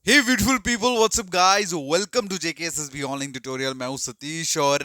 Hey beautiful people, what's up guys? Welcome to JKSSB online tutorial. मैं हूं सतीश और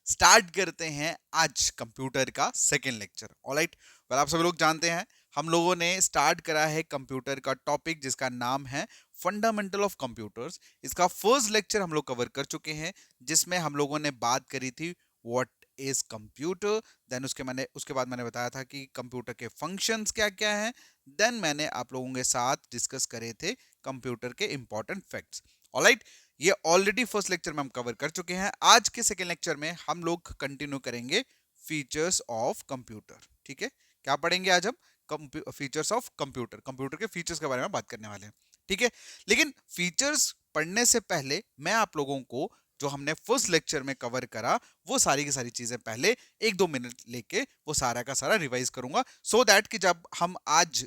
start करते हैं आज कंप्यूटर का सेकेंड लेक्चर। ऑलराइट, वेल आप सभी लोग जानते हैं हम लोगों ने स्टार्ट करा है कंप्यूटर का टॉपिक जिसका नाम है फंडामेंटल ऑफ कंप्यूटर्स। इसका फर्स्ट लेक्चर हम लोग कवर कर चुके हैं जिसमें हम लोगों ने बात करी थी व्हाट इज कंप्यूटर। देन उसके बाद मैंने बताया था कि कंप्यूटर के फंक्शंस क्या क्या हैं। देन मैंने आप लोगों के साथ डिस्कस करे थे कंप्यूटर के इंपॉर्टेंट फैक्ट्स। ऑलराइट, ये ऑलरेडी फर्स्ट लेक्चर में हम कवर कर चुके हैं। आज के सेकेंड लेक्चर में हम लोग कंटिन्यू करेंगे फीचर्स ऑफ कंप्यूटर। ठीक है, क्या पढ़ेंगे आज हम? फीचर्स ऑफ कंप्यूटर, कंप्यूटर के फीचर्स के बारे में बात करने वाले हैं। ठीक है, लेकिन फीचर्स पढ़ने से पहले मैं आप लोगों को जो हमने फर्स्ट लेक्चर में कवर करा वो सारी की सारी चीजें पहले एक दो मिनट लेके वो सारा का सारा रिवाइज करूंगा, सो दैट कि जब हम आज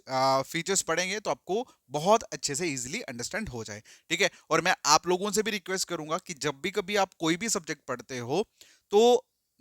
फीचर्स पढ़ेंगे तो आपको बहुत अच्छे से इजीली अंडरस्टैंड हो जाए। ठीक है, और मैं आप लोगों से भी रिक्वेस्ट करूंगा कि जब भी कभी आप कोई भी सब्जेक्ट पढ़ते हो तो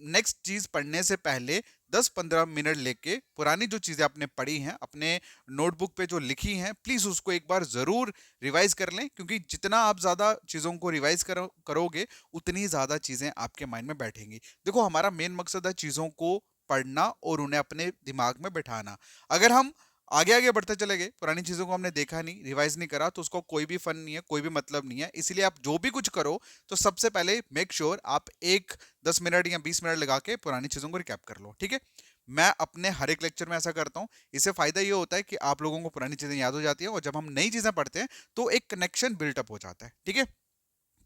नेक्स्ट चीज पढ़ने से पहले 10-15 मिनट लेके पुरानी जो चीजें आपने पढ़ी हैं अपने नोटबुक पे जो लिखी हैं प्लीज उसको एक बार जरूर रिवाइज कर लें, क्योंकि जितना आप ज्यादा चीजों को रिवाइज करोगे उतनी ज्यादा चीजें आपके माइंड में बैठेंगी। देखो, हमारा मेन मकसद है चीजों को पढ़ना और उन्हें अपने दिमाग में बैठाना। अगर हम आगे आगे बढ़ते चले गए, पुरानी चीजों को हमने देखा नहीं, रिवाइज नहीं करा, तो उसको कोई भी फन नहीं है, कोई भी मतलब नहीं है। इसलिए आप जो भी कुछ करो तो सबसे पहले मेक श्योर आप एक 10 मिनट या 20 मिनट लगा के पुरानी चीजों को रिकैप कर लो। ठीक है, मैं अपने हर एक लेक्चर में ऐसा करता हूँ। इससे फायदा ये होता है कि आप लोगों को पुरानी चीजें याद हो जाती है और जब हम नई चीजें पढ़ते हैं तो एक कनेक्शन बिल्टअप हो जाता है। ठीक है,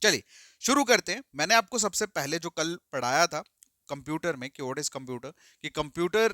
चलिए शुरू करते हैं। मैंने आपको सबसे पहले जो कल पढ़ाया था कंप्यूटर में कि व्हाट इज कंप्यूटर, कि कंप्यूटर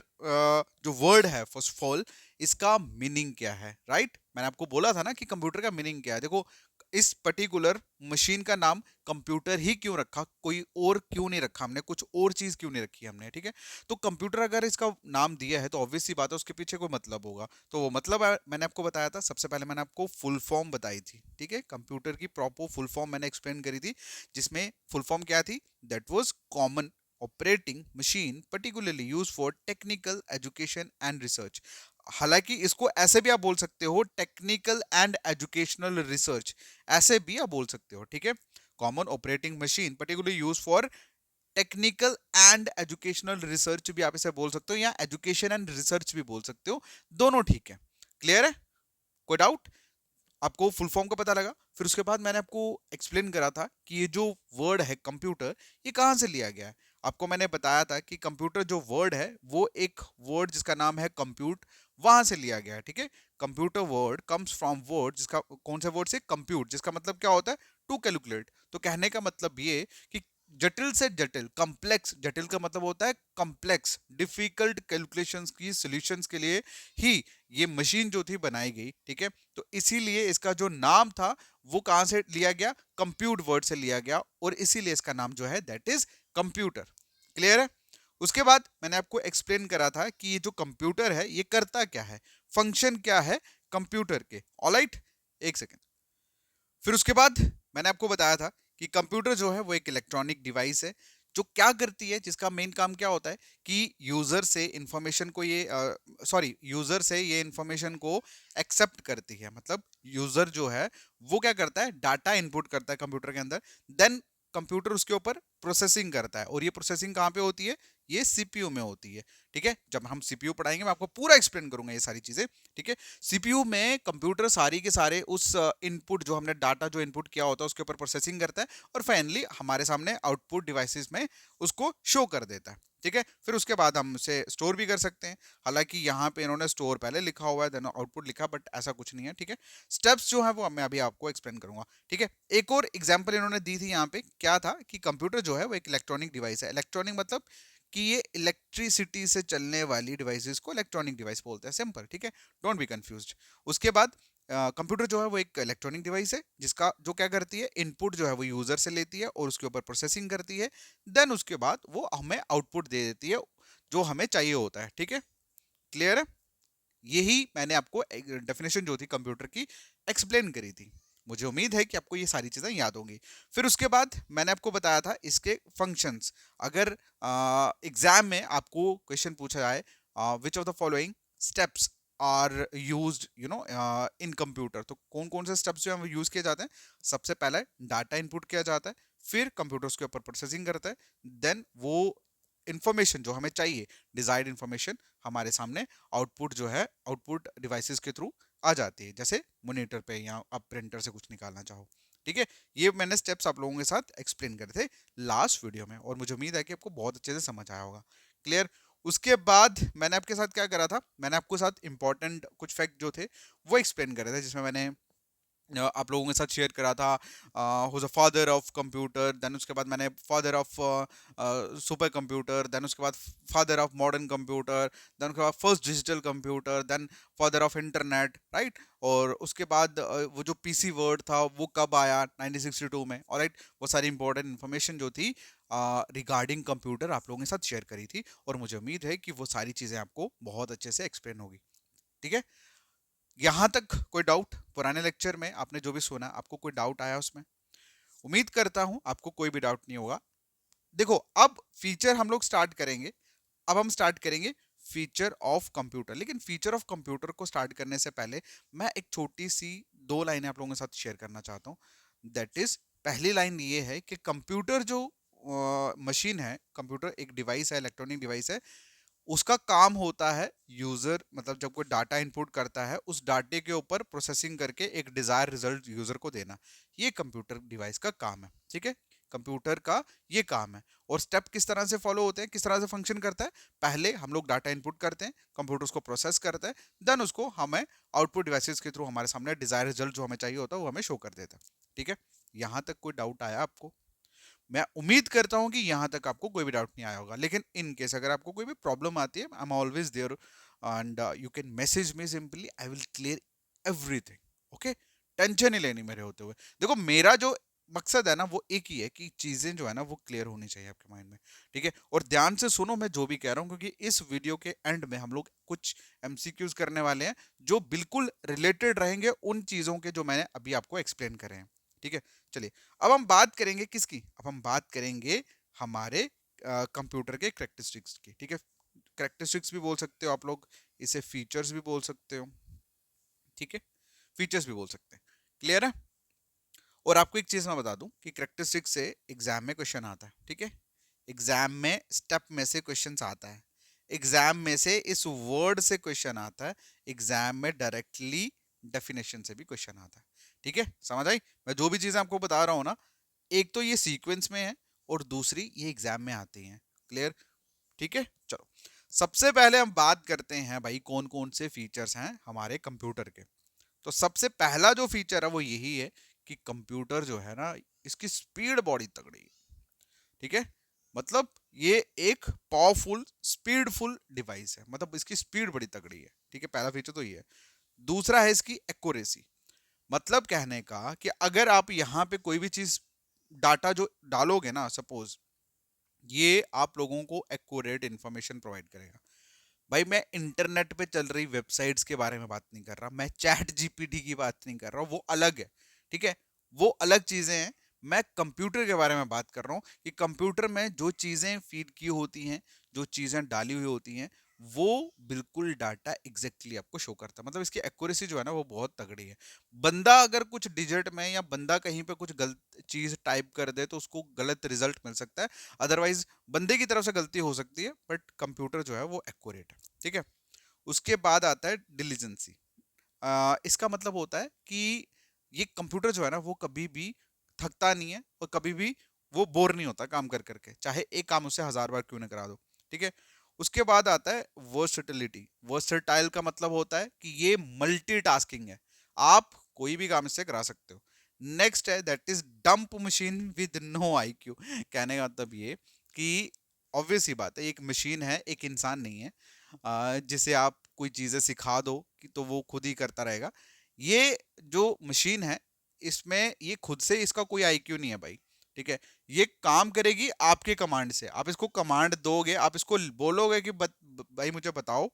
जो वर्ड है फर्स्ट ऑफ ऑल इसका मीनिंग क्या है। राइट, मैंने आपको बोला था ना कि कंप्यूटर का मीनिंग क्या है। देखो, इस पर्टिकुलर मशीन का नाम कंप्यूटर ही क्यों रखा, कोई और क्यों नहीं रखा हमने, कुछ और चीज क्यों नहीं रखी हमने। ठीक है, तो कंप्यूटर अगर इसका नाम दिया है तो ऑब्वियस सी बात है उसके पीछे कोई मतलब होगा। तो वो मतलब मैंने आपको बताया था। सबसे पहले मैंने आपको फुल फॉर्म बताई थी। ठीक है, कंप्यूटर की प्रॉपर फुल फॉर्म मैंने एक्सप्लेन करी थी, जिसमें फुल फॉर्म क्या थी? That was common operating machine particularly use for technical education and research. हालांकि इसको ऐसे भी आप बोल सकते हो टेक्निकल एंड एजुकेशनल रिसर्च, ऐसे भी आप बोल सकते हो। ठीक है, common operating machine particularly use for technical and educational research भी आप इसे बोल सकते हो, या एजुकेशन एंड रिसर्च भी बोल सकते हो, दोनों ठीक है। क्लियर है? कोई डाउट? आपको फुल फॉर्म का पता लगा। फिर उसके बाद मैंने आपको एक्सप्लेन करा था कि ये जो वर्ड है कंप्यूटर ये कहाँ से लिया गया है। आपको मैंने बताया था कि कंप्यूटर जो वर्ड है वो एक वर्ड जिसका नाम है कंप्यूट, वहां से लिया गया है। ठीक है, computer word comes from word जिसका कौन से वर्ड से? कंप्यूट, जिसका मतलब क्या होता है? To calculate. तो कहने का मतलब ये कि जटिल से जटिल, कॉम्प्लेक्स, जटिल का मतलब होता है कॉम्प्लेक्स डिफिकल्ट कैलकुलेशंस की सॉल्यूशंस के लिए ही ये मशीन जो थी बनाई गई। ठीक है, तो इसीलिए इसका जो नाम था वो कहां से लिया गया? कंप्यूट वर्ड से लिया गया, और इसीलिए इसका नाम जो है दैट इज कंप्यूटर। क्लियर है? उसके बाद मैंने आपको एक्सप्लेन करा था कि ये जो कंप्यूटर है ये करता क्या है, फंक्शन क्या है कंप्यूटर के। ऑलराइट, एक सेकेंड। फिर उसके बाद मैंने आपको बताया था कि कंप्यूटर जो है वो एक इलेक्ट्रॉनिक डिवाइस है जो क्या करती है, जिसका मेन काम क्या होता है कि यूजर से इंफॉर्मेशन को ये यूजर से ये इंफॉर्मेशन को एक्सेप्ट करती है। मतलब यूजर जो है वो क्या करता है? डाटा इनपुट करता है कंप्यूटर के अंदर, देन कंप्यूटर उसके ऊपर प्रोसेसिंग करता है। और ये प्रोसेसिंग कहाँ पे होती है? ये सीपीयू में होती है। ठीक है, जब हम सीपीयू पढ़ाएंगे मैं आपको पूरा एक्सप्लेन करूंगा ये सारी चीजें। ठीक है, सीपीयू में कंप्यूटर सारी के सारे उस इनपुट जो हमने डाटा जो इनपुट किया होता है उसके ऊपर प्रोसेसिंग करता है और फाइनली हमारे सामने आउटपुट डिवाइसेस में उसको शो कर देता है। ठीक है, फिर उसके बाद हम उसे स्टोर भी कर सकते हैं। हालांकि यहाँ पे इन्होंने स्टोर पहले लिखा हुआ है देन आउटपुट लिखा, बट ऐसा कुछ नहीं है। ठीक है, स्टेप्स जो है वो मैं अभी आपको एक्सप्लेन करूंगा। ठीक है, एक और एग्जांपल इन्होंने दी थी यहाँ पे, क्या था कि कंप्यूटर जो है वो एक इलेक्ट्रॉनिक डिवाइस है। इलेक्ट्रॉनिक मतलब कि ये इलेक्ट्रिसिटी से चलने वाली डिवाइसेस को इलेक्ट्रॉनिक डिवाइस बोलते हैं, सिंपल। ठीक है, डोंट बी कंफ्यूज्ड। उसके बाद कंप्यूटर जो है वो एक इलेक्ट्रॉनिक डिवाइस है जिसका जो क्या करती है, इनपुट जो है वो यूजर से लेती है और उसके ऊपर प्रोसेसिंग करती है, देन उसके बाद वो हमें आउटपुट दे देती है जो हमें चाहिए होता है। ठीक है, क्लियर है? यही मैंने आपको डेफिनेशन जो थी कंप्यूटर की एक्सप्लेन करी थी। मुझे उम्मीद है कि आपको ये सारी चीजें याद होंगी। फिर उसके बाद मैंने आपको बताया था इसके फंक्शंस। अगर एग्जाम में आपको क्वेश्चन पूछा जाए which of the following steps are used in computer. तो कौन कौन से स्टेप्स जो है वो यूज किए जाते हैं? सबसे पहले डाटा इनपुट किया जाता है, फिर कंप्यूटर्स के ऊपर प्रोसेसिंग करता है, देन वो इंफॉर्मेशन जो हमें चाहिए, डिजायर्ड इंफॉर्मेशन, हमारे सामने आउटपुट जो है आउटपुट डिवाइसेस के थ्रू आ जाती है, जैसे मॉनिटर पे या आप प्रिंटर से कुछ निकालना चाहो। ठीक है, ये मैंने स्टेप्स आप लोगों के साथ एक्सप्लेन करे थे लास्ट वीडियो में, और मुझे उम्मीद है कि आपको बहुत अच्छे से समझ आया होगा। क्लियर? उसके बाद मैंने आपके साथ क्या करा था, मैंने आपके साथ इंपॉर्टेंट कुछ फैक्ट जो थे वो एक्सप्लेन करे थे, जिसमें मैंने आप लोगों के साथ शेयर करा था who's a father of computer, then उसके बाद मैंने father of super computer, then उसके बाद father of modern computer, then उसके बाद first digital computer, then father of internet, right. और उसके बाद वो जो पीसी वर्ड था वो कब आया, 1962 में, ऑलराइट। वो सारी इंपॉर्टेंट इन्फॉर्मेशन जो थी रिगार्डिंग कंप्यूटर आप लोगों के साथ शेयर करी थी, और मुझे उम्मीद है कि वो सारी चीज़ें आपको बहुत अच्छे से एक्सप्लेन होगी। ठीक है, यहां तक कोई डाउट? पुराने लेक्चर में आपने जो भी सुना, आपको कोई डाउट आया उसमें? उम्मीद करता हूं आपको कोई भी डाउट नहीं होगा। देखो, अब फीचर हम लोग स्टार्ट करेंगे। अब हम स्टार्ट करेंगे फीचर ऑफ कंप्यूटर, लेकिन फीचर ऑफ कंप्यूटर को स्टार्ट करने से पहले मैं एक छोटी सी 2 लाइनें आप लोगों के साथ शेयर करना चाहता हूं। दैट इज, पहली लाइन ये है कि कंप्यूटर जो मशीन है, कंप्यूटर एक डिवाइस है, इलेक्ट्रॉनिक डिवाइस है, उसका काम होता है यूजर, मतलब जब कोई डाटा इनपुट करता है, उस डाटे के ऊपर प्रोसेसिंग करके एक डिजायर रिजल्ट यूजर को देना। ये कंप्यूटर डिवाइस का काम है। ठीक है, कंप्यूटर का ये काम है। और स्टेप किस तरह से फॉलो होते हैं, किस तरह से फंक्शन करता है? पहले हम लोग डाटा इनपुट करते हैं, कंप्यूटर उसको प्रोसेस करता है, देन उसको हमें आउटपुट डिवाइसेस के थ्रू हमारे सामने डिजायर रिजल्ट जो हमें चाहिए होता है वो हमें शो कर देता है। ठीक है, यहां तक कोई डाउट आया आपको? मैं उम्मीद करता हूं कि यहां तक आपको कोई भी डाउट नहीं आया होगा, लेकिन इन केस अगर आपको कोई भी प्रॉब्लम आती है, I am always there, and you can message me simply, I will clear everything. Okay, tension नहीं लेनी मेरे होते हुए। देखो, मेरा जो मकसद है ना वो एक ही है कि चीजें जो है ना वो क्लियर होनी चाहिए आपके माइंड में। ठीक है, और ध्यान से सुनो मैं जो भी कह रहा हूँ, क्योंकि इस वीडियो के एंड में हम लोग कुछ एमसीक्यूज करने वाले हैं जो बिल्कुल रिलेटेड रहेंगे उन चीजों के जो मैंने अभी आपको एक्सप्लेन करे हैं। ठीक है, चलिए अब हम बात करेंगे किसकी? अब हम बात करेंगे हमारे कंप्यूटर के करेक्टरिस्टिक्स की। ठीक है, करेक्टरिस्टिक्स भी बोल सकते हो आप लोग, इसे फीचर्स भी बोल सकते हो। ठीक है, फीचर्स भी बोल सकते हैं। क्लियर है? और आपको एक चीज मैं बता दूं कि करेक्टरिस्टिक्स से एग्जाम में क्वेश्चन आता है। ठीक है, एग्जाम में स्टेप में से क्वेश्चन आता है, एग्जाम में से इस वर्ड से क्वेश्चन आता है, एग्जाम में डायरेक्टली डेफिनेशन से भी क्वेश्चन आता है। ठीक है, समझ आई? मैं जो भी चीजें आपको बता रहा हूं ना, एक तो ये सीक्वेंस में है और दूसरी ये एग्जाम में आती हैं। क्लियर? ठीक है, चलो सबसे पहले हम बात करते हैं भाई कौन कौन से फीचर्स हैं हमारे कंप्यूटर के। तो सबसे पहला जो फीचर है वो यही है कि कंप्यूटर जो है ना, इसकी स्पीड बड़ी तगड़ी है। ठीक है, मतलब ये एक पावरफुल स्पीडफुल डिवाइस है, मतलब इसकी स्पीड बड़ी तगड़ी है। ठीक है, पहला फीचर तो ये है। दूसरा है इसकी एक्यूरेसी, मतलब कहने का कि अगर आप यहाँ पे कोई भी चीज डाटा जो डालोगे ना, सपोज ये आप लोगों को एक्यूरेट इंफॉर्मेशन प्रोवाइड करेगा। भाई मैं इंटरनेट पे चल रही वेबसाइट्स के बारे में बात नहीं कर रहा, मैं चैट जीपीटी की बात नहीं कर रहा, वो अलग है। ठीक है, वो अलग चीजें हैं। मैं कंप्यूटर के बारे में बात कर रहा हूँ कि कंप्यूटर में जो चीजें फीड की होती हैं, जो चीजें डाली हुई होती हैं, वो बिल्कुल डाटा एग्जैक्टली आपको शो करता है। मतलब इसकी एक्यूरेसी जो है ना वो बहुत तगड़ी है। बंदा अगर कुछ डिजिट में या बंदा कहीं पे कुछ गलत चीज टाइप कर दे तो उसको गलत रिजल्ट मिल सकता है, अदरवाइज बंदे की तरफ से गलती हो सकती है, बट कंप्यूटर जो है वो एक्यूरेट है। ठीक है, उसके बाद आता है डिलीजेंसी। इसका मतलब होता है कि ये कंप्यूटर जो है ना वो कभी भी थकता नहीं है और कभी भी वो बोर नहीं होता काम कर करके, चाहे एक काम उससे 1000 बार क्यों ना करा दो। ठीक है, उसके बाद आता है वर्सटिलिटी। वर्सटाइल का मतलब होता है कि ये मल्टीटास्किंग है, आप कोई भी काम इससे करा सकते हो। नेक्स्ट है that is dump machine with no IQ. कहने का मतलब ये कि ऑब्वियस ही बात है, एक मशीन है, एक इंसान नहीं है जिसे आप कोई चीजें सिखा दो कि तो वो खुद ही करता रहेगा। ये जो मशीन है इसमें ये खुद से इसका कोई आईक्यू नहीं है भाई। ठीक है, ये काम करेगी आपके कमांड से। आप इसको कमांड दोगे, आप इसको बोलोगे कि भाई मुझे बताओ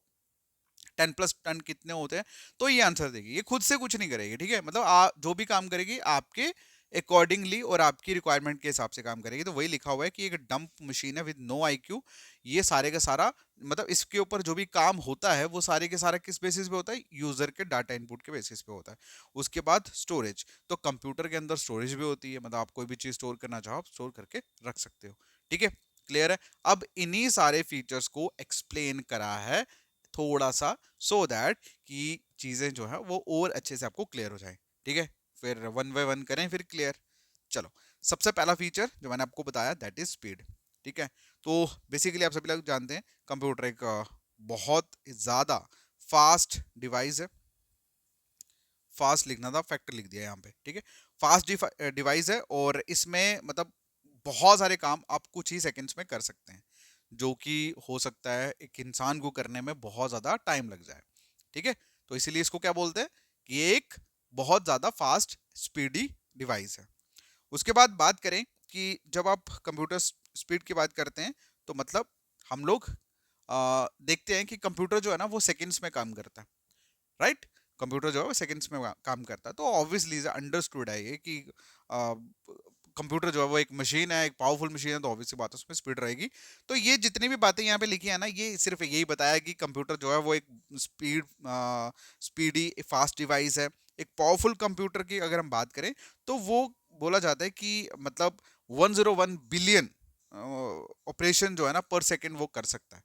10 + 10 कितने होते हैं, तो ये आंसर देगी, ये खुद से कुछ नहीं करेगी। ठीक है, मतलब जो भी काम करेगी आपके अकॉर्डिंगली और आपकी रिक्वायरमेंट के हिसाब से काम करेगी। तो वही लिखा हुआ है कि एक डंप मशीन है विद नो आईक्यू। ये सारे का सारा मतलब इसके ऊपर जो भी काम होता है वो सारे के सारा किस बेसिस पे होता है, यूजर के डाटा इनपुट के बेसिस पे होता है। उसके बाद स्टोरेज, तो कंप्यूटर के अंदर स्टोरेज भी होती है, मतलब आप कोई भी चीज स्टोर करना चाहो आप स्टोर करके रख सकते हो। ठीक है, क्लियर है। अब इन्हीं सारे फीचर्स को एक्सप्लेन करा है थोड़ा सा, सो दैट कि चीजें जो है वो और अच्छे से आपको क्लियर हो जाए। ठीक है, फिर वन बाय वन करें फिर क्लियर। चलो, सबसे पहला फीचर जो मैंने आपको बताया दैट इज स्पीड। ठीक है, तो बेसिकली आप सभी लोग जानते हैं कंप्यूटर एक बहुत ज्यादा फास्ट डिवाइस है। फास्ट लिखना था, फैक्टर लिख दिया यहाँ पे। ठीक है, फास्ट डिवाइस है और इसमें मतलब बहुत सारे काम आप कुछ ही सेकंड्स में कर सकते हैं, जो कि हो सकता है एक इंसान को करने में बहुत ज्यादा टाइम लग जाए। ठीक है, तो इसीलिए इसको क्या बोलते हैं कि एक बहुत ज्यादा फास्ट स्पीडी डिवाइस है। उसके बाद बात करें कि जब आप कंप्यूटर स्पीड की बात करते हैं तो मतलब हम लोग देखते हैं कि कंप्यूटर जो है ना वो सेकंड्स में काम करता है, राइट। कंप्यूटर जो है वो सेकंड्स में काम करता है, तो ऑब्वियसली अंडरस्टूड है ये कि कंप्यूटर जो है वो एक मशीन है, एक पावरफुल मशीन है, तो ऑब्वियसली बात है उसमें स्पीड रहेगी। तो ये जितनी भी बातें यहाँ पे लिखी है ना, ये सिर्फ यही बताया कि कंप्यूटर जो है वो एक स्पीडी फास्ट डिवाइस है। एक पावरफुल कंप्यूटर की अगर हम बात करें तो वो बोला जाता है कि मतलब 101 बिलियन ऑपरेशन जो है ना पर सेकंड वो कर सकता है।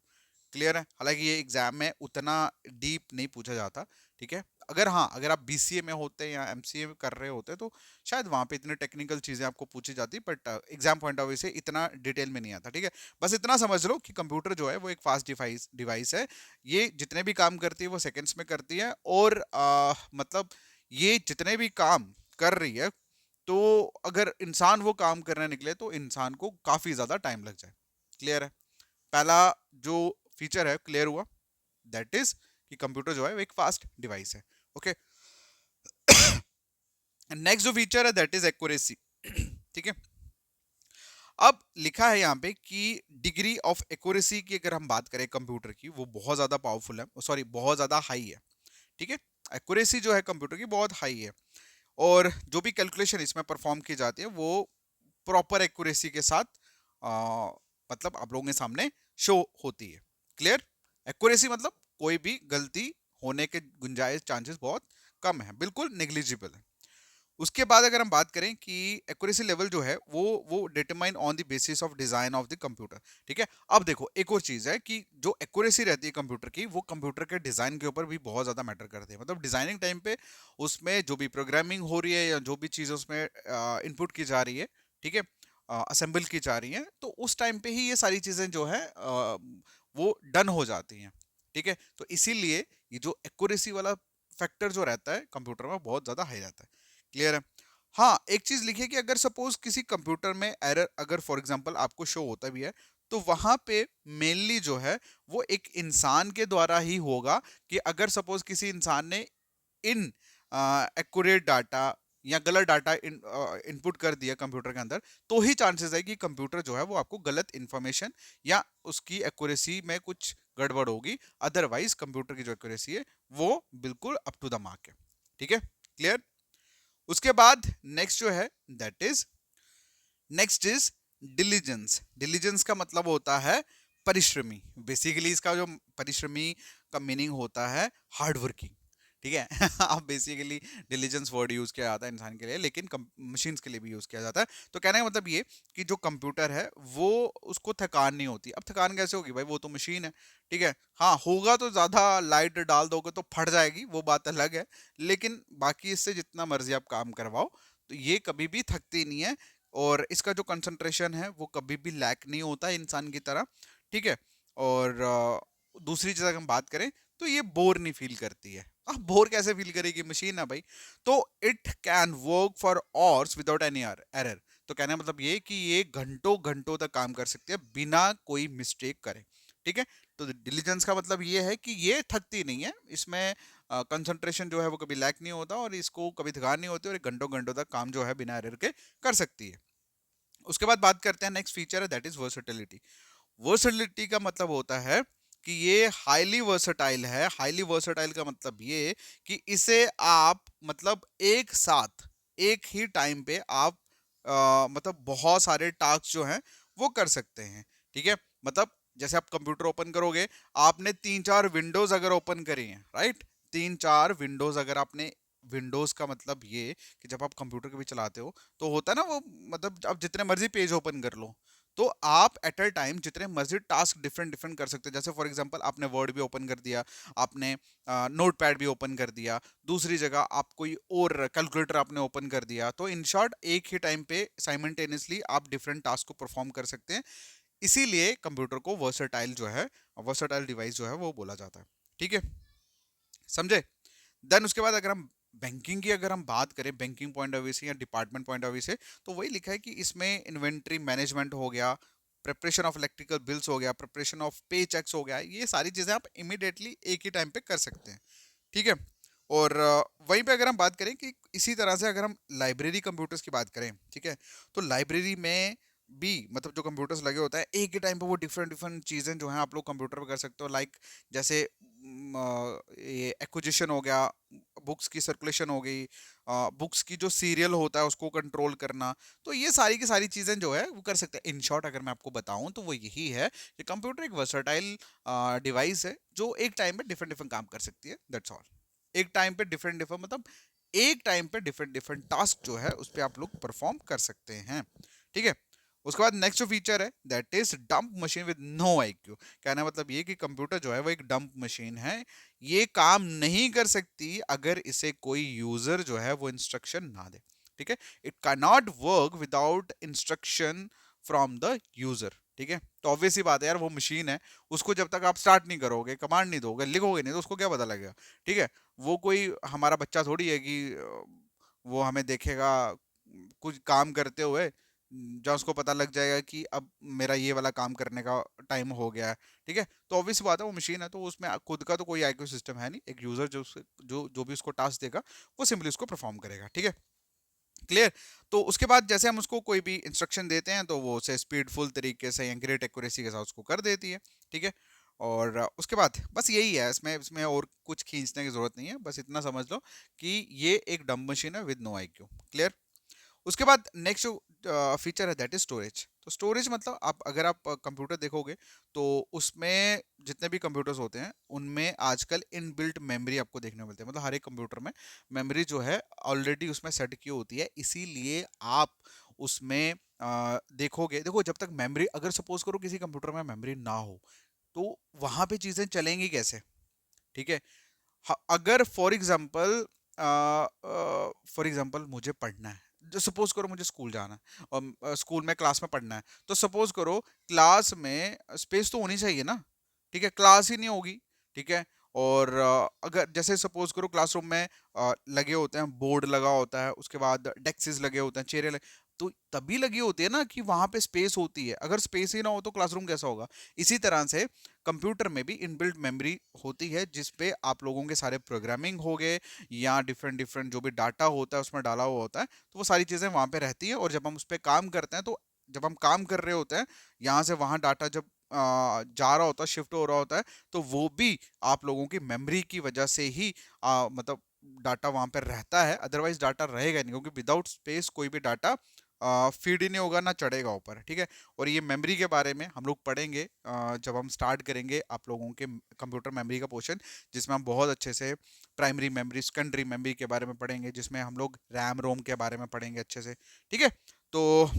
क्लियर है, हालांकि ये एग्जाम में उतना डीप नहीं पूछा जाता। ठीक है, अगर हाँ अगर आप बीसीए में होते हैं या एमसीए में कर रहे होते तो शायद वहां पे इतनी टेक्निकल चीजें आपको पूछी जाती, but exam point of view से इतना डिटेल में नहीं आता। ठीक है, बस इतना समझ लो कि कंप्यूटर जो है वो एक फास्ट डिवाइस है। ये जितने भी काम करती है वो सेकेंड्स में करती है, और मतलब ये जितने भी काम कर रही है, तो अगर इंसान वो काम करने निकले तो इंसान को काफी ज्यादा टाइम लग जाए। क्लियर है, पहला जो फीचर है क्लियर हुआ, दैट इज कि कंप्यूटर जो है वो एक फास्ट डिवाइस है। ओके, नेक्स्ट जो फीचर है दैट इज एक्यूरेसी। ठीक है, अब लिखा है यहाँ पे कि डिग्री ऑफ एक्यूरेसी की अगर हम बात करें कंप्यूटर की, वो बहुत ज्यादा पावरफुल है, सॉरी बहुत ज्यादा हाई है। ठीक है, एक्यूरेसी जो है कंप्यूटर की बहुत हाई है, और जो भी कैलकुलेशन इसमें परफॉर्म की जाती है वो प्रॉपर एक्यूरेसी के साथ मतलब आप लोगों के सामने शो होती है। क्लियर, एक्यूरेसी मतलब कोई भी गलती होने के गुंजाइश चांसेस बहुत कम है, बिल्कुल नेग्लिजिबल है। उसके बाद अगर हम बात करें कि एक्यूरेसी लेवल जो है वो determine on the basis of design of the computer. ठीक है, अब देखो एक और चीज है कि जो एक्यूरेसी रहती है कंप्यूटर की, वो कंप्यूटर के डिजाइन के ऊपर भी बहुत ज्यादा मैटर करती है। मतलब डिजाइनिंग टाइम पे उसमें जो भी प्रोग्रामिंग हो रही है या जो भी चीज उसमें इनपुट की जा रही है, ठीक है, असेंबल की जा रही है, तो उस टाइम पे ही ये सारी चीजें जो है वो डन हो जाती हैं। ठीक है, तो इसीलिए ये जो एक्यूरेसी वाला फैक्टर जो रहता है कंप्यूटर में बहुत ज्यादा हाई रहता है। क्लियर है, हाँ एक चीज लिखिए कि अगर सपोज किसी कंप्यूटर में एरर अगर फॉर एग्जांपल आपको शो होता भी है, तो वहां पे मेनली जो है वो एक इंसान के द्वारा ही होगा, कि अगर सपोज किसी इंसान ने इन एक्यूरेट डाटा या गलत डाटा इनपुट कर दिया कंप्यूटर के अंदर, तो ही चांसेस है कि कंप्यूटर जो है वो आपको गलत इंफॉर्मेशन या उसकी एक्यूरेसी में कुछ गड़बड़ होगी। अदरवाइज कंप्यूटर की जो एक्यूरेसी है वो बिल्कुल अप टू द मार्क है। ठीक है, क्लियर। उसके बाद नेक्स्ट जो है that is next is diligence. Diligence का मतलब होता है परिश्रमी। बेसिकली इसका जो परिश्रमी का मीनिंग होता है हार्ड वर्किंग। ठीक है आप बेसिकली डिलीजेंस वर्ड यूज किया जाता है इंसान के लिए, लेकिन मशीन्स के लिए भी यूज किया जाता है। तो कहने का मतलब ये कि जो कंप्यूटर है वो उसको थकान नहीं होती। अब थकान कैसे होगी भाई, वो तो मशीन है। ठीक है, हाँ होगा तो ज्यादा लाइट डाल दोगे तो फट जाएगी, वो बात अलग है, लेकिन बाकी इससे जितना मर्जी आप काम करवाओ तो ये कभी भी थकती नहीं है, और इसका जो कंसंट्रेशन है वो कभी भी लैक नहीं होता है इंसान की तरह। ठीक है, और दूसरी चीज अगर हम बात करें तो ये बोर नहीं फील करती है। अब बोर कैसे फील करेगी, मशीन है भाई। तो it can work for hours without any error. तो कहने का मतलब ये कि ये घंटों घंटों तक काम कर सकती है बिना कोई मिस्टेक करे। ठीक है, तो डिलीजेंस का मतलब ये है कि ये थकती नहीं है, इसमें कंसंट्रेशन जो है वो कभी लैक नहीं होता, और इसको कभी थकान नहीं होती, और घंटों घंटों तक काम जो है बिना एरर के कर सकती है। उसके बाद बात करते हैं नेक्स्ट फीचर है दैट इज वर्सेटिलिटी। वर्सेटिलिटी का मतलब होता है कि ये हाईली वर्सेटाइल है। हाईली वर्सेटाइल का मतलब ये कि इसे आप मतलब एक साथ एक ही टाइम पे आप मतलब बहुत सारे टास्क जो हैं वो कर सकते हैं। ठीक है, मतलब जैसे आप कंप्यूटर ओपन करोगे, आपने 3-4 विंडोज अगर ओपन करी हैं, राइट, 3-4 विंडोज अगर आपने, विंडोज का मतलब ये कि जब आप कंप्यूटर के भी चलाते हो तो होता है ना वो, मतलब आप जितने मर्जी पेज ओपन कर लो, तो आप एट अ टाइम जितने मर्जी टास्क डिफरेंट डिफरेंट कर सकते हो। जैसे फॉर एग्जांपल आपने वर्ड भी ओपन कर दिया, आपने नोट पैड भी ओपन कर दिया, दूसरी जगह आप कोई और कैलकुलेटर आपने ओपन कर दिया, तो इन शॉर्ट एक ही टाइम पे साइमल्टेनियसली आप डिफरेंट टास्क को परफॉर्म कर सकते हैं। इसीलिए कंप्यूटर को वर्सेटाइल जो है, वर्सेटाइल डिवाइस जो है वो बोला जाता है। ठीक है, समझे। देन उसके बाद अगर हम बैंकिंग की अगर हम बात करें, बैंकिंग पॉइंट ऑफ व्यू से या डिपार्टमेंट पॉइंट ऑफ व्यू से, तो वही लिखा है कि इसमें इन्वेंट्री मैनेजमेंट हो गया, प्रिपरेशन ऑफ इलेक्ट्रिकल बिल्स हो गया, प्रिपरेशन ऑफ पे चेक्स हो गया, ये सारी चीजें आप इमीडिएटली एक ही टाइम पे कर सकते हैं। ठीक है, और वहीं पे अगर हम बात करें कि इसी तरह से अगर हम लाइब्रेरी कंप्यूटर्स की बात करें, ठीक है, तो लाइब्रेरी में भी मतलब जो कंप्यूटर्स लगे होता है एक ही टाइम पे वो डिफरेंट डिफरेंट चीज़ें जो हैं आप लोग कंप्यूटर पे कर सकते हो। लाइक जैसे ये एक्विजिशन हो गया, बुक्स की सर्कुलेशन हो गई, बुक्स की जो सीरियल होता है उसको कंट्रोल करना, तो ये सारी की सारी चीज़ें जो है वो कर सकते हैं। इन शॉर्ट अगर मैं आपको बताऊं तो वो यही है कि कंप्यूटर एक वर्सटाइल डिवाइस है जो एक टाइम पे डिफरेंट डिफरेंट काम कर सकती है, दैट्स ऑल। एक टाइम पे डिफरेंट डिफरेंट मतलब एक टाइम पे डिफरेंट डिफरेंट टास्क जो है उस पर आप लोग परफॉर्म कर सकते हैं। ठीक है, उसके बाद नेक्स्ट जो फीचर है that is dump machine with no IQ. कहना मतलब ये कि कंप्यूटर जो है वो एक डंप मशीन है, ये काम नहीं कर सकती अगर इसे कोई यूजर जो है वो इंस्ट्रक्शन ना दे। ठीक है, it can not work without instruction from the user. ठीक है, तो ऑब्वियस ही बात है यार, वो मशीन है, उसको जब तक आप स्टार्ट नहीं करोगे, कमांड नहीं दोगे, लिखोगे नहीं, तो उसको क्या पता लगेगा। ठीक है, वो कोई हमारा बच्चा थोड़ी है कि वो हमें देखेगा कुछ काम करते हुए, जहाँ उसको पता लग जाएगा कि अब मेरा ये वाला काम करने का टाइम हो गया है। ठीक है, तो ऑब्वियस बात है वो मशीन है, तो उसमें खुद का तो कोई आईक्यू सिस्टम है नहीं। एक यूजर जो भी उसको टास्क देगा वो सिंपली उसको परफॉर्म करेगा। ठीक है, क्लियर। तो उसके बाद जैसे हम उसको कोई भी इंस्ट्रक्शन देते हैं तो वो उसे स्पीडफुल तरीके से या ग्रेट एक्यूरेसी के साथ उसको कर देती है। ठीक है, और उसके बाद बस यही है, इसमें इसमें और कुछ खींचने की जरूरत नहीं है, बस इतना समझ लो कि ये एक डम मशीन है विद नो आईक्यू। क्लियर। उसके बाद नेक्स्ट जो फीचर है दैट इज स्टोरेज। तो स्टोरेज मतलब आप अगर आप कंप्यूटर देखोगे तो उसमें जितने भी कंप्यूटर्स होते हैं उनमें आजकल इनबिल्ट मेमोरी आपको देखने को मिलती है। मतलब हर एक कंप्यूटर में मेमोरी जो है ऑलरेडी उसमें सेट की होती है, इसीलिए आप उसमें देखोगे, देखो जब तक मेमोरी, अगर सपोज करो किसी कंप्यूटर में मेमोरी ना हो तो वहां पे चीजें चलेंगी कैसे। ठीक है, अगर फॉर एग्जाम्पल मुझे पढ़ना है, जो सपोज करो मुझे स्कूल जाना है और स्कूल में क्लास में पढ़ना है, तो सपोज करो क्लास में स्पेस तो होनी चाहिए ना। ठीक है, क्लास ही नहीं होगी। ठीक है, और अगर जैसे सपोज करो क्लासरूम में लगे होते हैं, बोर्ड लगा होता है, उसके बाद डेस्क्स लगे होते हैं, चेयरें तो तभी लगी होती है ना कि वहां पे स्पेस होती है। अगर स्पेस ही ना हो तो क्लासरूम कैसा होगा। इसी तरह से कंप्यूटर में भी इनबिल्ट मेमोरी होती है जिसपे आप लोगों के सारे प्रोग्रामिंग हो गए या डिफरेंट डिफरेंट जो भी डाटा होता है उसमें डाला हुआ होता है, तो वो सारी चीज़ें वहाँ पे रहती है। और जब हम उस पर काम करते हैं तो जब हम काम कर रहे होते हैं, यहाँ से वहाँ डाटा जब जा रहा होता है, शिफ्ट हो रहा होता है, तो वो भी आप लोगों की मेमोरी की वजह से ही मतलब डाटा वहाँ पर रहता है। अदरवाइज डाटा रहेगा नहीं, क्योंकि विदाउट स्पेस कोई भी डाटा फीड ही नहीं होगा ना चढ़ेगा ऊपर। ठीक है, और ये मेमोरी के बारे में हम लोग पढ़ेंगे जब हम स्टार्ट करेंगे आप लोगों के कंप्यूटर मेमोरी का पोर्शन, जिसमें हम बहुत अच्छे से प्राइमरी मेमोरी, सेकेंडरी मेमोरी के बारे में पढ़ेंगे, जिसमें हम लोग रैम रोम के बारे में पढ़ेंगे अच्छे से। ठीक है, तो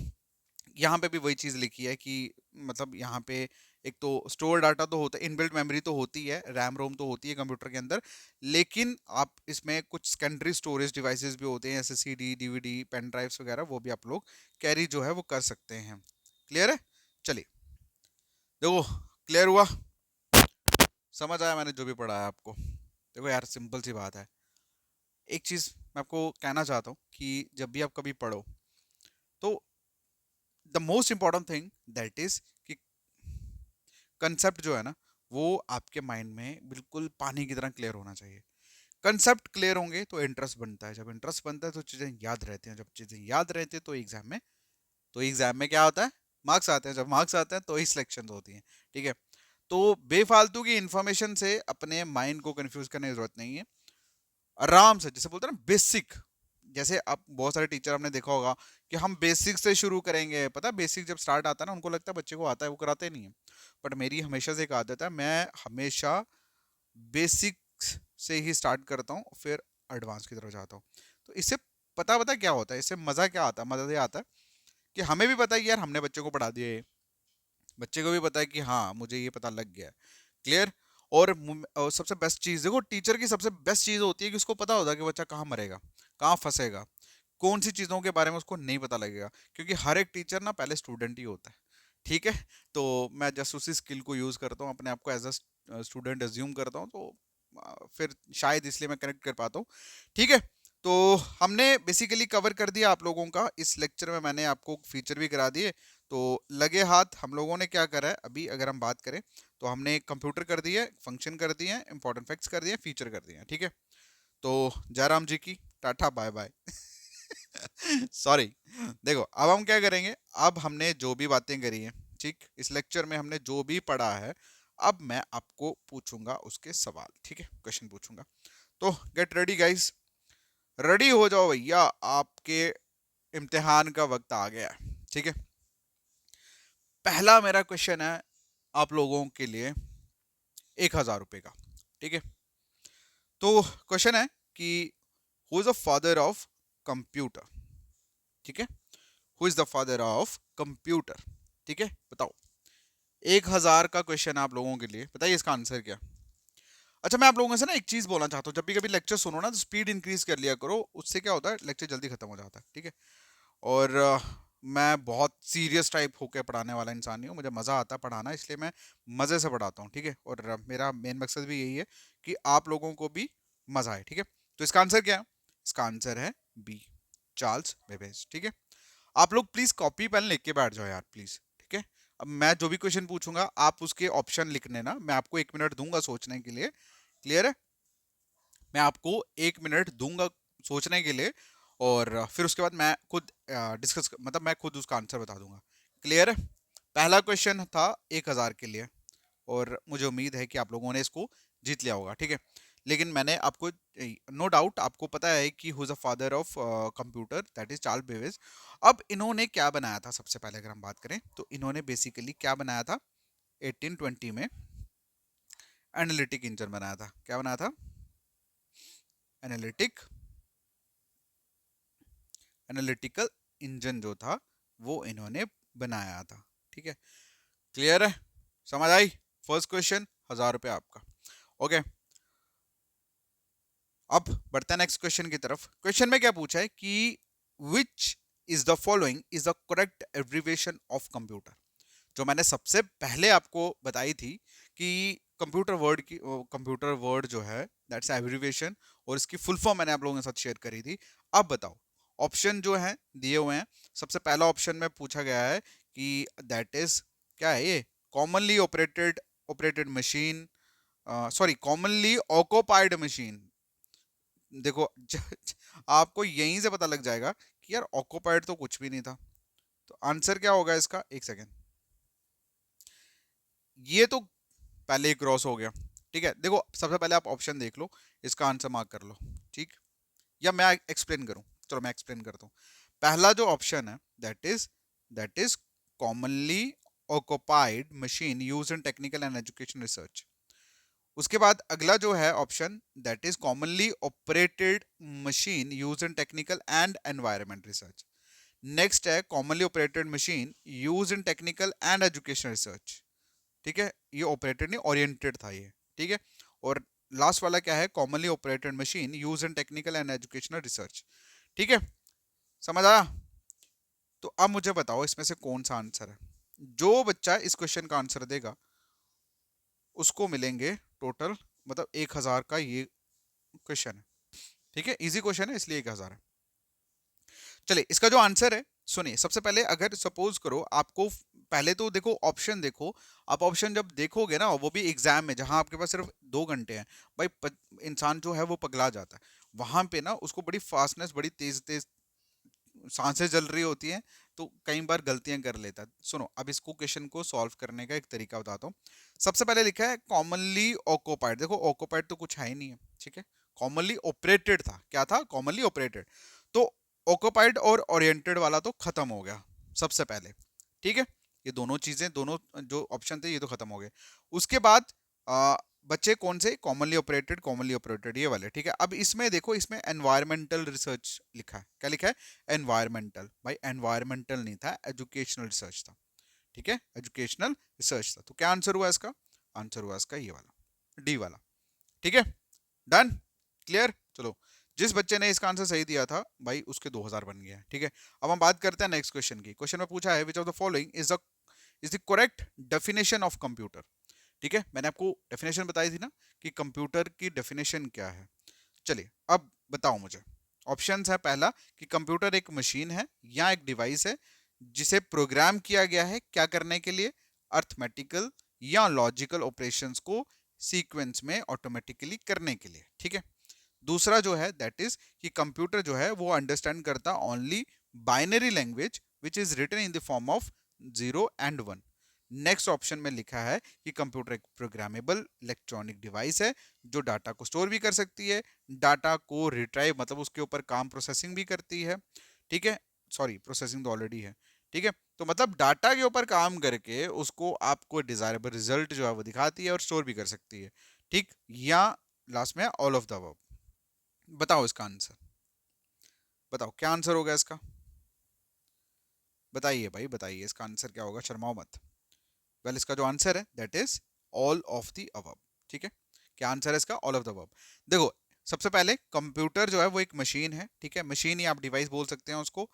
यहाँ पे भी वही चीज़ लिखी है कि मतलब यहाँ पे एक तो स्टोर डाटा तो होता है, इनबिल्ट मेमोरी तो होती है, रैम रोम तो होती है कंप्यूटर के अंदर, लेकिन आप इसमें कुछ सेकेंडरी स्टोरेज डिवाइसेस भी होते हैं, जैसे सीडी, डीवीडी, पेन ड्राइव्स वगैरह, वो भी आप लोग कैरी जो है वो कर सकते हैं। क्लियर है। चलिए, देखो, क्लियर हुआ, समझ आया मैंने जो भी पढ़ा है आपको। देखो यार, सिंपल सी बात है, एक चीज़ मैं आपको कहना चाहता हूँ कि जब भी आप कभी पढ़ो तो the most important thing that is कि कंसेप्ट जो है ना वो आपके माइंड में बिल्कुल पानी की तरह क्लियर होना चाहिए। कंसेप्ट क्लियर होंगे तो इंटरेस्ट बनता है, जब इंटरेस्ट बनता है तो चीज़ें याद रहती हैं, जब चीज़ें याद रहती हैं तो एग्जाम में क्या होता है, मार्क्स आते हैं, जब मार्क्स आते हैं तो ही सिलेक्शन होती हैं। ठीक है, तो बेफालतू की इंफॉर्मेशन से अपने माइंड को कंफ्यूज करने की जरूरत नहीं है। आराम से, जैसे बोलते हैं ना बेसिक, जैसे आप बहुत सारे टीचर आपने देखा होगा कि हम बेसिक से शुरू करेंगे, पता है बेसिक जब स्टार्ट आता है ना उनको लगता है बच्चे को आता है, वो कराते नहीं है। बट मेरी हमेशा से एक आदत है, मैं हमेशा बेसिक से ही स्टार्ट करता हूँ, फिर एडवांस की तरफ जाता हूँ। तो इससे पता क्या होता है, इससे मज़ा क्या आता है, मज़ा ये आता है कि हमें भी पता है कि यार हमने बच्चे को पढ़ा दिया है, बच्चे को भी पता है कि हाँ मुझे ये पता लग गया है। क्लियर। और सबसे बेस्ट चीज़ देखो, टीचर की सबसे बेस्ट चीज़ होती है कि उसको पता होता है कि बच्चा कहाँ मरेगा, कहाँ फंसेगा, कौन सी चीज़ों के बारे में उसको नहीं पता लगेगा, क्योंकि हर एक टीचर ना पहले स्टूडेंट ही होता है। ठीक है। तो मैं जस्ट उसी स्किल को यूज़ करता हूँ, अपने आप को एज अ स्टूडेंट एज्यूम करता हूँ, तो फिर शायद इसलिए मैं कनेक्ट कर पाता हूँ। ठीक है। तो हमने बेसिकली कवर कर दिया आप लोगों का इस लेक्चर में, मैंने आपको फीचर भी करा दिए। तो लगे हाथ हम लोगों ने क्या करा है अभी, अगर हम बात करें तो हमने कंप्यूटर कर दिया, फंक्शन कर दिए, इंपॉर्टेंट फैक्ट्स कर दिए, फीचर कर दिए। ठीक है। तो जयराम जी की टाटा बाय बाय। सॉरी। देखो अब हम क्या करेंगे, अब हमने जो भी बातें करी हैं, ठीक, इस लेक्चर में हमने जो भी पढ़ा है, अब मैं आपको पूछूंगा उसके सवाल। ठीक है, क्वेश्चन पूछूंगा। तो गेट रेडी गाइस, रेडी हो जाओ भैया, आपके इम्तिहान का वक्त आ गया है। ठीक है। पहला मेरा क्वेश्चन है आप लोगों के लिए 1,000 रुपए का। ठीक है। तो क्वेश्चन है कि who is the father of computer. ठीक है। Who is the father of computer. ठीक है, बताओ। 1,000 का क्वेश्चन आप लोगों के लिए, बताइए इसका आंसर क्या। अच्छा, मैं आप लोगों से ना एक चीज बोलना चाहता हूँ, जब भी कभी लेक्चर सुनो ना तो स्पीड इंक्रीज कर लिया करो, उससे क्या होता है लेक्चर जल्दी खत्म हो जाता है। ठीक है। और मैं बहुत सीरियस टाइप होकर पढ़ाने वाला इंसान नहीं हूँ, मुझे मज़ा आता है पढ़ाना, इसलिए मैं मज़े से पढ़ाता हूँ। ठीक है। और मेरा मेन मकसद भी यही है कि आप लोगों को भी मज़ा आए। ठीक है। तो इसका आंसर क्या है, इसका आंसर है बी, चार्ल्स बेबेज। ठीक है। आप लोग प्लीज़ कॉपी पेन लेके बैठ जाओ यार प्लीज़। ठीक है। अब मैं जो भी क्वेश्चन पूछूंगा आप उसके ऑप्शन लिखने ना, मैं आपको 1 मिनट दूंगा सोचने के लिए। क्लियर है। मैं आपको 1 मिनट दूंगा सोचने के लिए, और फिर उसके बाद मैं खुद डिस्कस, मतलब मैं खुद उसका आंसर बता दूंगा। क्लियर है। पहला क्वेश्चन था 1,000 के लिए, और मुझे उम्मीद है कि आप लोगों ने इसको जीत लिया होगा। ठीक है। लेकिन मैंने आपको, नो डाउट आपको पता है कि who is the father of computer, that is Charles Babbage. अब इन्होंने क्या बनाया था, सबसे पहले अगर हम बात करें तो इन्होंने बेसिकली क्या बनाया था 1820 में, एनालिटिक इंजन बनाया था। क्या बनाया था, एनालिटिक एनालिटिकल इंजन जो था वो इन्होंने बनाया था। ठीक है। क्लियर है, समझ आई। फर्स्ट क्वेश्चन 1,000 रुपये आपका। ओके। अब बढ़ते हैं नेक्स्ट क्वेश्चन की तरफ। क्वेश्चन में क्या पूछा है कि which is the following is the correct abbreviation of computer. जो मैंने सबसे पहले आपको बताई थी कि कंप्यूटर वर्ड जो है दैट्स एब्रीविएशन, और इसकी फुल फॉर्म मैंने आप लोगों के साथ शेयर करी थी। अब बताओ, ऑप्शन जो है दिए हुए हैं। सबसे पहला ऑप्शन में पूछा गया है कि दैट इज, क्या है ये, commonly operated machine, sorry commonly occupied machine. देखो आपको यहीं से पता लग जाएगा कि यार ऑक्यूपाइड तो कुछ भी नहीं था। तो आंसर क्या होगा इसका, एक सेकेंड, ये तो पहले ही क्रॉस हो गया। ठीक है। देखो सबसे पहले आप ऑप्शन देख लो, इसका आंसर मार्क कर लो। ठीक, या मैं एक्सप्लेन करूं, चलो मैं एक्सप्लेन करता हूँ। पहला जो ऑप्शन है that is commonly occupied machine use in technical and education research. उसके बाद अगला जो है option that is commonly operated machine use in technical and environment research. Next है commonly operated machine use in technical and education research. ठीक है, ये operated नहीं ओरिएंटेड था ये। ठीक है। और लास्ट वाला क्या है, commonly operated machine use in technical and educational research. ठीक है, समझ आया। तो अब मुझे बताओ इसमें से कौन सा आंसर है। जो बच्चा इस क्वेश्चन का आंसर देगा उसको मिलेंगे टोटल, मतलब 1,000 का ये क्वेश्चन है। ठीक है, इजी क्वेश्चन है इसलिए 1,000 है। चलिए इसका जो आंसर है सुनिए। सबसे पहले अगर सपोज करो आपको, पहले तो देखो ऑप्शन देखो। आप ऑप्शन जब देखोगे ना, वो भी एग्जाम में जहां आपके पास सिर्फ 2 घंटे हैं, भाई इंसान जो है वो पगला जाता है। वहां पे ना उसको बड़ी फास्टनेस, बड़ी तेज तेज सांसें जल रही होती हैं, तो कई बार गलतियां कर लेता है। सुनो अब इसको क्वेश्चन को सॉल्व करने का एक तरीका बताता हूँ। सबसे पहले लिखा है कॉमनली ऑक्यूपाइड। देखो ऑक्यूपाइड तो कुछ है ही नहीं है। ठीक है, कॉमनली ऑपरेटेड था, क्या था, कॉमनली ऑपरेटेड। तो ऑक्युपाइड और ओरिएंटेड वाला तो खत्म हो गया सबसे पहले, ठीक है। ये दोनों चीजें, दोनों जो ऑप्शन थे ये तो खत्म हो गए। उसके बाद बच्चे कौन से, कॉमनली ऑपरेटेड ये वाले, ठीक है। अब इसमें देखो, इसमें एनवायरमेंटल रिसर्च लिखा है। क्या लिखा है? एनवायरमेंटल। भाई एनवायरमेंटल नहीं था, एजुकेशनल रिसर्च था, ठीक है, एजुकेशनल रिसर्च था। तो क्या आंसर हुआ इसका? आंसर हुआ इसका ये वाला, डी वाला, ठीक है। Done, clear. चलो, जिस बच्चे ने इसका आंसर सही दिया था भाई उसके 2000 बन गया, ठीक है। अब हम बात करते हैं नेक्स्ट क्वेश्चन की। क्वेश्चन में पूछा है विच of the following is the correct definition of computer, ठीक है। मैंने आपको डेफिनेशन बताई थी ना कि कंप्यूटर की डेफिनेशन क्या है। चलिए अब बताओ मुझे। ऑप्शंस है, पहला कि कंप्यूटर एक मशीन है या एक डिवाइस है जिसे प्रोग्राम किया गया है क्या करने के लिए, अर्थमेटिकल या लॉजिकल ऑपरेशंस को सीक्वेंस में ऑटोमेटिकली करने के लिए, ठीक है। दूसरा जो है दैट इज कि कंप्यूटर जो है वो अंडरस्टैंड करता only binary language which is written in the form of 0 and 1। Next option में लिखा है कि कंप्यूटर एक प्रोग्रामेबल इलेक्ट्रॉनिक डिवाइस है जो डाटा को स्टोर भी कर सकती है, डाटा को रिट्राइव मतलब उसके ऊपर काम प्रोसेसिंग भी करती है, ठीक है। सॉरी, प्रोसेसिंग तो ऑलरेडी है, ठीक है। तो मतलब डाटा के ऊपर काम करके उसको आपको डिजायरेबल रिजल्ट जो है वो दिखाती है और स्टोर भी कर सकती है, ठीक। या लास्ट में ऑल ऑफ द अबव। बताओ इसका आंसर, बताओ क्या आंसर होगा इसका, बताइए भाई बताइए, इसका आंसर क्या होगा, शर्माओ मत। वेल, इसका जो आंसर है that is all of the above, ठीक है। क्या आंसर है इसका? All of the above. देखो, सबसे पहले कंप्यूटर जो है वो एक मशीन है, ठीक है। मशीन ही आप डिवाइस बोल सकते हैं उसको,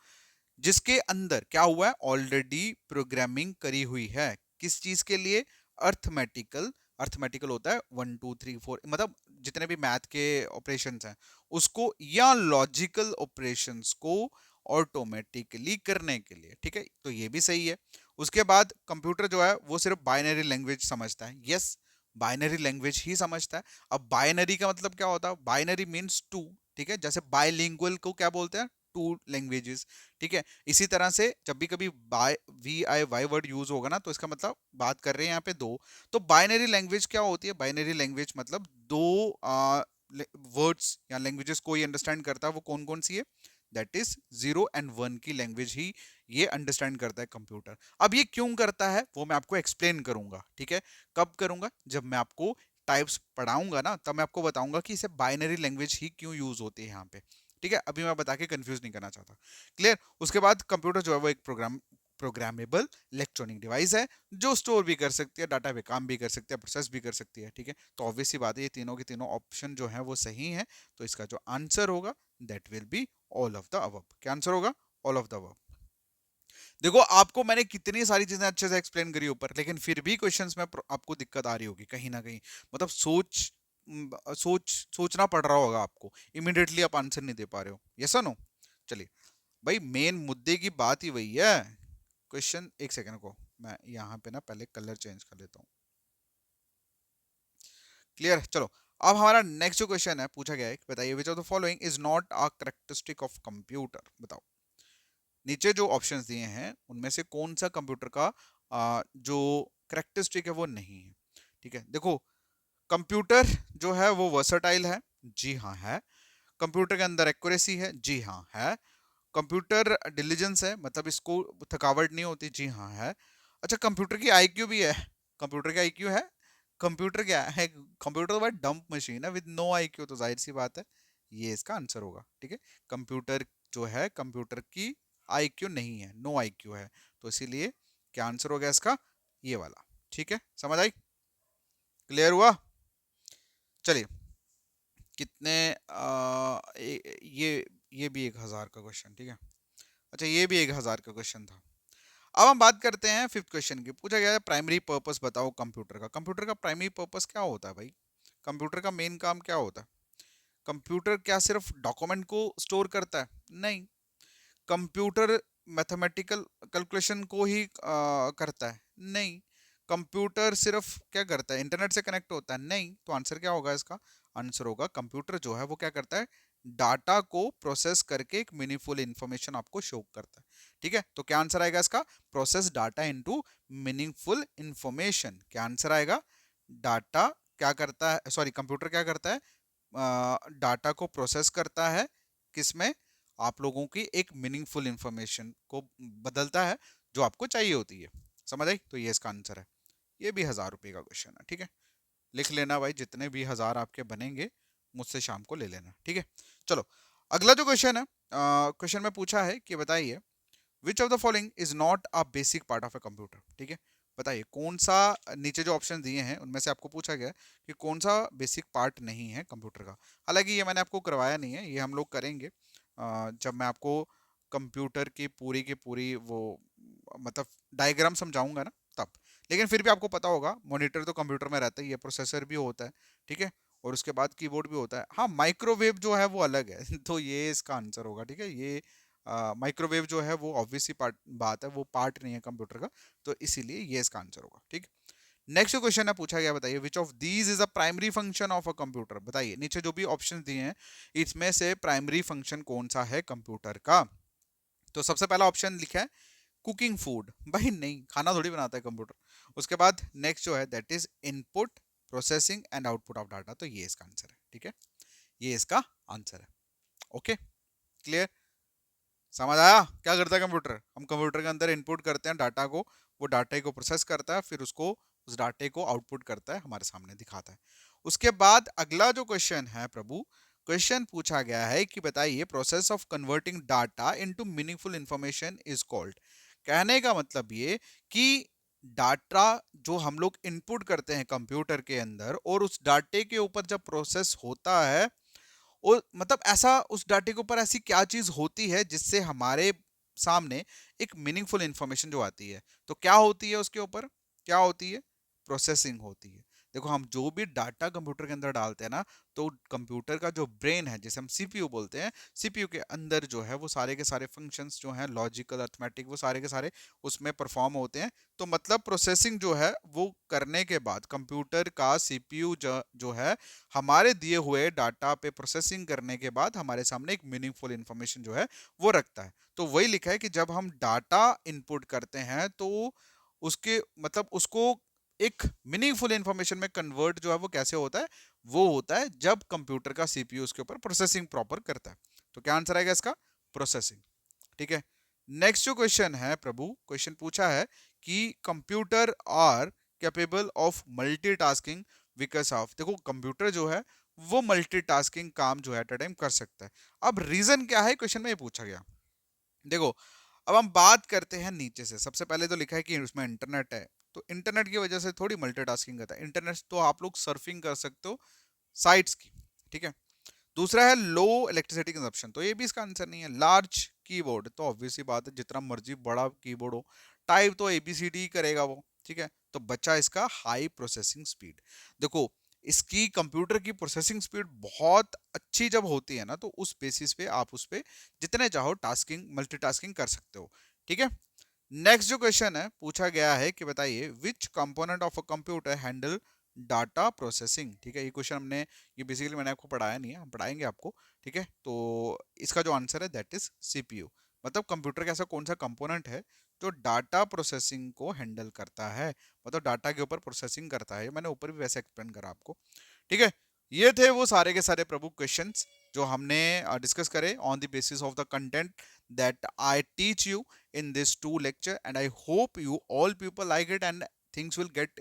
जिसके अंदर क्या हुआ है, ऑलरेडी प्रोग्रामिंग करी हुई है। किस चीज के लिए? अर्थमेटिकल। अर्थमेटिकल होता है 1 2 3 4, मतलब जितने भी मैथ के ऑपरेशंस हैं उसको, या लॉजिकल ऑपरेशंस को ऑटोमेटिकली करने के लिए, ठीक है। तो ये भी सही है। उसके बाद कंप्यूटर जो है वो सिर्फ बाइनरी लैंग्वेज समझता है, यस, बाइनरी लैंग्वेज ही समझता है। अब बाइनरी का मतलब क्या होता है? बाइनरी मीन्स टू, ठीक है। जैसे बायलिंगुअल को क्या बोलते हैं? टू लैंग्वेजेस, ठीक है। इसी तरह से जब भी कभी by V I Y word use होगा ना तो इसका मतलब बात कर रहे हैं यहाँ पे दो। तो बाइनरी लैंग्वेज क्या होती है? बाइनरी लैंग्वेज मतलब दो वर्ड्स या लैंग्वेजेस को ही अंडरस्टैंड करता है। वो कौन कौन सी है? दैट इज 0 and 1 की लैंग्वेज ही ये अंडरस्टैंड करता है कंप्यूटर। अब ये क्यों करता है वो मैं आपको एक्सप्लेन करूंगा, ठीक है। कब करूंगा? जब मैं आपको टाइप्स पढ़ाऊंगा ना, तब मैं आपको बताऊंगा कि इसे बाइनरी लैंग्वेज ही क्यों यूज होती है यहाँ पे, ठीक है। अभी मैं बता के कंफ्यूज नहीं करना चाहता, क्लियर। उसके बाद कंप्यूटर जो है वो एक प्रोग्रामेबल इलेक्ट्रॉनिक डिवाइस है जो स्टोर भी कर सकती है, डाटा पे काम भी कर सकती है, प्रोसेस भी कर सकती है, ठीक है। तो ऑब्वियस सी बात है ये तीनों के तीनों ऑप्शन जो है वो सही है। तो इसका जो आंसर होगा that will be all of the above. क्या आंसर होगा? All of the above. देखो, आपको मैंने कितनी सारी चीजें अच्छे से एक्सप्लेन करी ऊपर, लेकिन फिर भी क्वेश्चंस में आपको दिक्कत आ रही होगी कहीं ना कहीं, मतलब सोचना पड़ रहा होगा आपको, इमिडिएटली आप आंसर नहीं दे पा रहे हो, यस और नो। चलिए भाई, मेन मुद्दे की बात ही वही है। क्वेश्चन, एक सेकंड को मैं यहाँ पे ना पहले कलर चेंज कर लेता हूँ, क्लियर। चलो, अब हमारा नेक्स्ट जो क्वेश्चन है पूछा गया है, बताइए विच of the following is not a characteristic of computer. बताओ, नीचे जो ऑप्शंस दिए हैं उनमें से कौन सा कंप्यूटर का जो करेक्टरिस्टिक है वो नहीं है, ठीक है। देखो, कंप्यूटर जो है वो वर्सटाइल है, जी हाँ है। कंप्यूटर के अंदर एक्यूरेसी है, जी हाँ है। कंप्यूटर डिलीजेंस है, मतलब इसको थकावट नहीं होती, जी हाँ है। अच्छा, कंप्यूटर की आईक्यू भी है, कंप्यूटर की आईक्यू है। कंप्यूटर क्या है? कंप्यूटर तो भाई डंप मशीन है विद नो आईक्यू, तो जाहिर सी बात है ये इसका आंसर होगा, ठीक है। कंप्यूटर जो है, कंप्यूटर की आईक्यू नहीं है, नो आईक्यू है। तो इसीलिए क्या आंसर हो गया इसका? ये वाला, ठीक है। समझ आई? क्लियर हुआ? चलिए, कितने ये भी 1000 का क्वेश्चन, ठीक है। अच्छा, ये भी 1000 का क्वेश्चन था। अब हम बात करते हैं फिफ्थ क्वेश्चन की। पूछा गया है प्राइमरी पर्पस बताओ कंप्यूटर का। कंप्यूटर का प्राइमरी पर्पस क्या होता है भाई? कंप्यूटर का मेन काम क्या होता है? कंप्यूटर क्या सिर्फ डॉक्यूमेंट को स्टोर करता है? नहीं। कंप्यूटर मैथमेटिकल कैलकुलेशन को ही करता है? नहीं। कंप्यूटर सिर्फ क्या करता है? इंटरनेट से कनेक्ट होता है? नहीं। तो आंसर क्या होगा इसका? आंसर होगा कंप्यूटर जो है वो क्या करता है? डाटा को प्रोसेस करके एक मीनिंगफुल इंफॉर्मेशन आपको शो करता है, ठीक है। तो क्या आंसर आएगा इसका? Process data into meaningful information. क्या आंसर आएगा? डाटा क्या करता है, सॉरी, कंप्यूटर क्या करता है? डाटा को प्रोसेस करता है, किसमें? आप लोगों की एक मीनिंगफुल इंफॉर्मेशन को बदलता है जो आपको चाहिए होती है। समझ आई? तो ये इसका आंसर है। ये भी 1000 रुपये का क्वेश्चन है, ठीक है। लिख लेना भाई, जितने भी 1000 आपके बनेंगे मुझसे शाम को ले लेना, ठीक है। चलो अगला जो क्वेश्चन है, क्वेश्चन में पूछा है कि बताइए विच of the following is not a basic part of a computer, ठीक है। बताइए कौन सा, नीचे जो ऑप्शन दिए हैं उनमें से आपको पूछा गया है कि कौन सा बेसिक पार्ट नहीं है कंप्यूटर का। हालांकि ये मैंने आपको करवाया नहीं है, ये हम लोग करेंगे जब मैं आपको कंप्यूटर की पूरी वो मतलब डायग्राम समझाऊंगा ना तब। लेकिन फिर भी आपको पता होगा मॉनिटर तो कंप्यूटर में रहता ही है, प्रोसेसर भी होता है, ठीक है, और उसके बाद कीबोर्ड भी होता है। हाँ माइक्रोवेव जो है वो अलग है तो ये इसका आंसर होगा, ठीक है। ये माइक्रोवेव जो है वो ऑब्वियसली पार्ट बात है, वो पार्ट नहीं है कंप्यूटर का, तो इसीलिए ये इसका आंसर होगा, ठीक। नेक्स्ट क्वेश्चन है, पूछा गया बताइए which of these is a primary function of a computer. बताइए नीचे जो भी ऑप्शन दिए हैं इसमें से प्राइमरी फंक्शन कौन सा है कंप्यूटर का। तो सबसे पहला ऑप्शन लिखा है कुकिंग फूड, भाई नहीं, खाना थोड़ी बनाता है कंप्यूटर। उसके बाद नेक्स्ट जो है that is input processing and output of data, तो ये इसका आंसर है, ठीक है। ये इसका आंसर है। ओके क्लियर, समझ आया क्या करता है कंप्यूटर। हम कंप्यूटर के अंदर इनपुट करते हैं डाटा को, वो डाटे को प्रोसेस करता है, फिर उसको उस डाटे को आउटपुट करता है, हमारे सामने दिखाता है। उसके बाद अगला जो क्वेश्चन है प्रभु, क्वेश्चन पूछा गया है कि बताइए process of converting data into meaningful information is called. कहने का मतलब ये कि डाटा जो हम लोग इनपुट करते हैं कंप्यूटर के अंदर और उस डाटे के ऊपर जब प्रोसेस होता है, और मतलब ऐसा उस डाटे के ऊपर ऐसी क्या चीज होती है जिससे हमारे सामने एक मीनिंगफुल इंफॉर्मेशन जो आती है। तो क्या होती है उसके ऊपर, क्या होती है, प्रोसेसिंग होती है। देखो हम जो भी डाटा कंप्यूटर के अंदर डालते हैं ना, तो कंप्यूटर का जो ब्रेन है जिसे हम सीपीयू बोलते हैं, सीपीयू के अंदर जो है वो सारे के सारे फंक्शंस जो हैं लॉजिकल अर्थमेटिक वो सारे के सारे उसमें परफॉर्म होते हैं। तो मतलब प्रोसेसिंग जो है वो करने के बाद कंप्यूटर का सीपीयू जो है हमारे दिए हुए डाटा पे प्रोसेसिंग करने के बाद हमारे सामने एक मीनिंगफुल इंफॉर्मेशन जो है वो रखता है। तो वही लिखा है कि जब हम डाटा इनपुट करते हैं तो उसके मतलब उसको एक मीनिंगफुल इंफॉर्मेशन में कन्वर्ट जो है वो कैसे होता है, वो होता है जब कंप्यूटर का सीपीयू उसके ऊपर प्रोसेसिंग प्रॉपर करता है। तो क्या आंसर आएगा इसका, प्रोसेसिंग, ठीक है। नेक्स्ट जो क्वेश्चन है प्रभु, क्वेश्चन पूछा है कि computer are capable of multitasking because of. देखो कंप्यूटर जो है वो मल्टीटास्किंग काम जो है एट अ टाइम कर सकता है। अब रीजन क्या है क्वेश्चन में ये पूछा गया। देखो अब हम बात करते हैं नीचे से, सबसे पहले तो लिखा है कि उसमें इंटरनेट है, तो इंटरनेट की वजह से थोड़ी मल्टीटास्किंग करता है। इंटरनेट तो आप लोग सर्फिंग कर सकते हो साइट्स की, ठीक है। दूसरा है लो इलेक्ट्रिसिटी कंजप्शन, तो ये भी इसका आंसर नहीं है। लार्ज कीबोर्ड, तो ऑब्वियसली बात है जितना मर्जी बड़ा कीबोर्ड हो, टाइप तो एबीसीडी करेगा वो, ठीक है। तो बचा इसका हाई प्रोसेसिंग स्पीड। देखो इसकी कंप्यूटर की प्रोसेसिंग स्पीड बहुत अच्छी जब होती है ना, तो उस बेसिस पे आप उस पे जितने चाहो टास्किंग मल्टीटास्किंग कर सकते हो, ठीक है। नेक्स्ट जो क्वेश्चन है पूछा गया है कि बताइए विच component of a computer handle data processing, ठीक है। ये क्वेश्चन हमने, ये बेसिकली मैंने आपको पढ़ाया नहीं है, हम पढ़ाएंगे आपको, ठीक है। तो इसका जो आंसर है दैट इज सीपीयू। मतलब कंप्यूटर का ऐसा कौन सा कंपोनेंट है जो डाटा प्रोसेसिंग को हैंडल करता है, मतलब डाटा के ऊपर प्रोसेसिंग करता है। मैंने ऊपर भी वैसे एक्सप्लेन करा आपको, ठीक है। ये थे वो सारे के सारे प्रमुख क्वेश्चंस जो हमने डिस्कस करे on the basis of the content that I teach you in this two lecture, and I hope you all people like it and things will get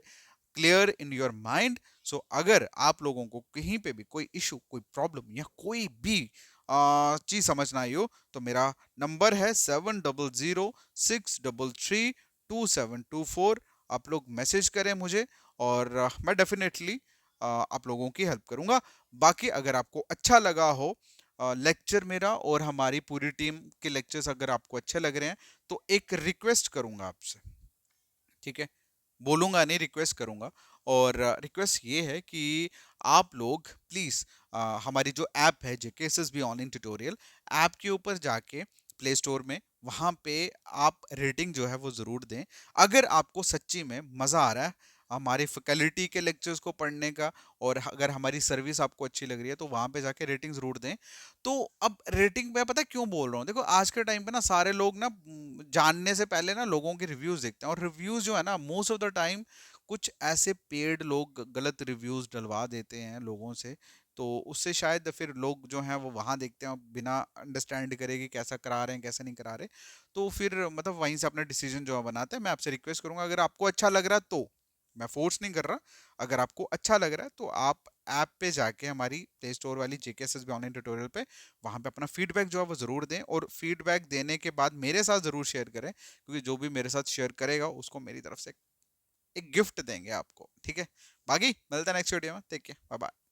clear in your mind. So अगर आप लोगों को कहीं पे भी कोई issue, कोई problem या कोई भी चीज समझना आई हो, तो मेरा नंबर है 7006332724। आप लोग मैसेज करें मुझे और मैं डेफिनेटली आप लोगों की हेल्प करूंगा। बाकी अगर आपको अच्छा लगा हो लेक्चर मेरा और हमारी पूरी टीम के लेक्चर्स अगर आपको अच्छे लग रहे हैं, तो एक रिक्वेस्ट करूंगा आपसे, ठीक है। बोलूंगा नहीं, रिक्वेस्ट करूंगा। और रिक्वेस्ट ये है कि आप लोग प्लीज हमारी जो ऐप है जेकेएसएसबी ऑनलाइन ट्यूटोरियल ऐप के ऊपर जाके प्ले स्टोर में वहां पे आप रेटिंग जो है वो जरूर दें। अगर आपको सच्ची में मजा आ रहा है हमारी फैकल्टी के लेक्चर्स को पढ़ने का, और अगर हमारी सर्विस आपको अच्छी लग रही है, तो वहां पे जाके रेटिंग जरूर दें। तो अब रेटिंग मैं पता है क्यों बोल रहा हूँ, देखो आज के टाइम पे ना सारे लोग ना जानने से पहले ना लोगों के रिव्यूज देखते हैं, और रिव्यूज जो है ना मोस्ट ऑफ द टाइम कुछ ऐसे पेड लोग गलत रिव्यूज डलवा देते हैं लोगों से। तो उससे शायद फिर लोग जो हैं वो वहाँ देखते हैं बिना अंडरस्टैंड करे कि कैसा करा रहे हैं कैसा नहीं करा रहे, तो फिर मतलब वहीं से अपना डिसीजन जो है बनाते हैं। मैं आपसे रिक्वेस्ट करूंगा, अगर आपको अच्छा लग रहा है तो, मैं फोर्स नहीं कर रहा, अगर आपको अच्छा लग रहा है तो आप ऐप पे जाके हमारी प्ले स्टोर वाली जेकेएसएसबी ऑनलाइन ट्यूटोरियल पे वहाँ पे अपना फीडबैक जो है वो ज़रूर दें, और फीडबैक देने के बाद मेरे साथ ज़रूर शेयर करें, क्योंकि जो भी मेरे साथ शेयर करेगा उसको मेरी तरफ से एक गिफ्ट देंगे आपको, ठीक है। बाकी मिलते हैं नेक्स्ट वीडियो में, टेक केयर, बाय बाय।